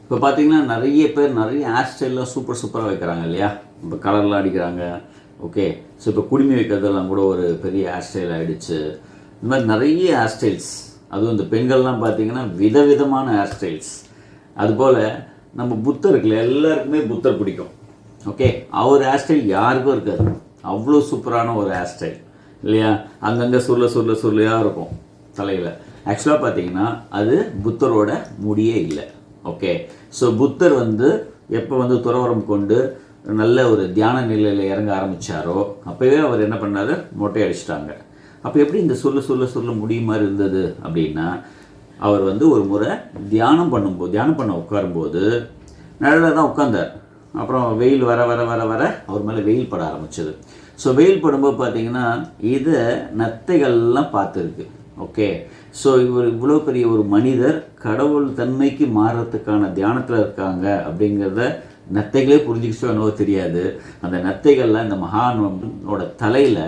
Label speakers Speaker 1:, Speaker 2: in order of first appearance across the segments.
Speaker 1: இப்போ பார்த்தீங்கன்னா நிறைய பேர் நிறைய ஹேர் ஸ்டைல்லாம் சூப்பராக வைக்கிறாங்க இல்லையா? இப்போ கலர்லாம் அடிக்கிறாங்க. ஓகே. ஸோ இப்போ குடுமி வைக்கிறதெல்லாம் கூட ஒரு பெரிய ஹேர் ஸ்டைல் ஆகிடுச்சு. இந்த மாதிரி நிறைய ஹேர் ஸ்டைல்ஸ், அதுவும் இந்த பெண்கள்லாம் பார்த்தீங்கன்னா விதவிதமான ஹேர் ஸ்டைல்ஸ். அதுபோல் நம்ம புத்தர் இருக்குல்ல, எல்லாருக்குமே புத்தர் பிடிக்கும். ஓகே. அவர் ஹேர் ஸ்டைல் யாருக்கும் இருக்காது. அவ்வளோ சூப்பரான ஒரு ஹேர் ஸ்டைல் இல்லையா? அங்கங்கே சுருளையாக இருக்கும் தலையில். ஆக்சுவலாக பார்த்தீங்கன்னா அது புத்தரோட முடியே இல்லை. ஓகே. ஸோ புத்தர் எப்போ துறவரம் கொண்டு நல்ல ஒரு தியான நிலையில் இறங்க ஆரம்பித்தாரோ அப்போவே அவர் என்ன பண்ணார், மொட்டை அடிச்சிட்டாங்க. அப்போ எப்படி இந்த சொல்ல முடிய மாதிரி இருந்தது அப்படின்னா, அவர் ஒரு முறை தியானம் பண்ண உட்காரும்போது நிழலில் தான் உட்கார்ந்தார். அப்புறம் வெயில் வர வர வர வர அவர் மேலே வெயில் பட ஆரம்பிச்சது. ஸோ வெயில் படும்போது பார்த்தீங்கன்னா இதை நத்தைகள்லாம் பார்த்துருக்கு. ஓகே. ஸோ இவ்வளோ பெரிய ஒரு மனிதர் கடவுள் தன்மைக்கு மாறுறதுக்கான தியானத்தில் இருக்காங்க அப்படிங்கிறத நத்தைகளே புரிஞ்சுக்கிச்சோ என்னவோ தெரியாது. அந்த நத்தைகள்லாம் இந்த மகானோட தலையில்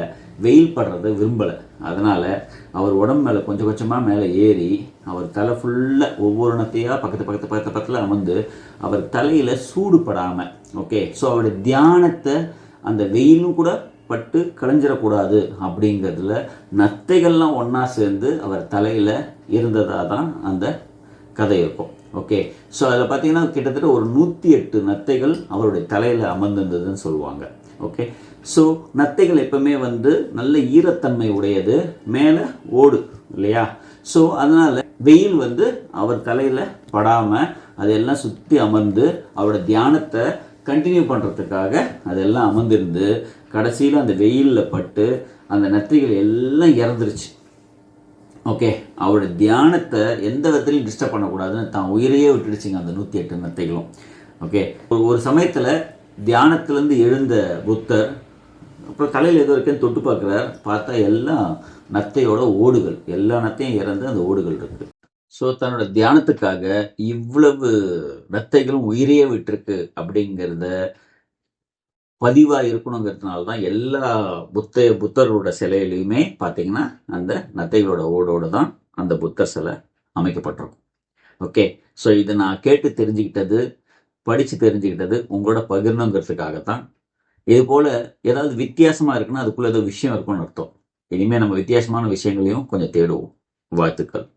Speaker 1: வெயில் படுறதை விரும்பலை. அதனால் அவர் உடம்பு மேலே கொஞ்சம் கொஞ்சமாக மேலே ஏறி அவர் தலை ஃபுல்லாக ஒவ்வொரு நத்தையாக பக்கத்தில் அமர்ந்து அவர் தலையில் சூடு படாமல், ஓகே, ஸோ அவருடைய தியானத்தை அந்த வெயிலும் கூட பட்டு களைஞ்சிடக்கூடாது அப்படிங்கிறதுல நத்தைகள்லாம் ஒன்றா சேர்ந்து அவர் தலையில் இருந்ததாக தான் அந்த கதை இருக்கும். ஓகே. ஸோ அதில் பார்த்தீங்கன்னா கிட்டத்தட்ட ஒரு 108 நத்தைகள் அவருடைய தலையில் அமர்ந்திருந்ததுன்னு சொல்லுவாங்க. ஓகே. ஸோ நத்தைகள் எப்பவுமே நல்ல ஈரத்தன்மை உடையது, மேலே ஓடு இல்லையா? ஸோ அதனால் வெயில் அவர் தலையில் படாமல் அதெல்லாம் சுற்றி அமர்ந்து அவரோட தியானத்தை கண்டினியூ பண்ணுறதுக்காக அதெல்லாம் அமர்ந்திருந்து கடைசியில் அந்த வெயிலில் பட்டு அந்த நத்தைகள் எல்லாம் இறந்துருச்சு. ஓகே. அவருடைய தியானத்தை எந்த விதத்துலையும் டிஸ்டர்ப் பண்ணக்கூடாதுன்னு தான் உயிரையே விட்டுடுச்சிங்க அந்த 108 நத்தைகளும். ஓகே. ஒரு சமயத்தில் தியானத்திலேருந்து எழுந்த புத்தர் அப்புறம் தலையில் ஏதோ இருக்குன்னு தொட்டு பார்க்குறார். பார்த்தா எல்லாம் நத்தையோட ஓடுகள், எல்லா நத்தையும் இறந்து அந்த ஓடுகள் இருக்குது. ஸோ தன்னோட தியானத்துக்காக இவ்வளவு நத்தைகளும் உயிரையே விட்டுருக்கு அப்படிங்கிறத பதிவாக இருக்கணுங்கிறதுனால தான் எல்லா புத்தரோட சிலையிலையுமே பார்த்தீங்கன்னா அந்த நத்தைகளோட ஓடோடு தான் அந்த புத்தர் சிலை அமைக்கப்பட்டிருக்கும். ஓகே. ஸோ இதை நான் கேட்டு தெரிஞ்சுக்கிட்டது, படித்து தெரிஞ்சுக்கிட்டது உங்களோட பகிரணுங்கிறதுக்காகத்தான். இது போல் ஏதாவது வித்தியாசமாக இருக்குன்னா அதுக்குள்ளே ஏதோ விஷயம் இருக்குன்னு அர்த்தம். இனிமேல் நம்ம வித்தியாசமான விஷயங்களையும் கொஞ்சம் தேடுவோம். வாழ்த்துக்கள்.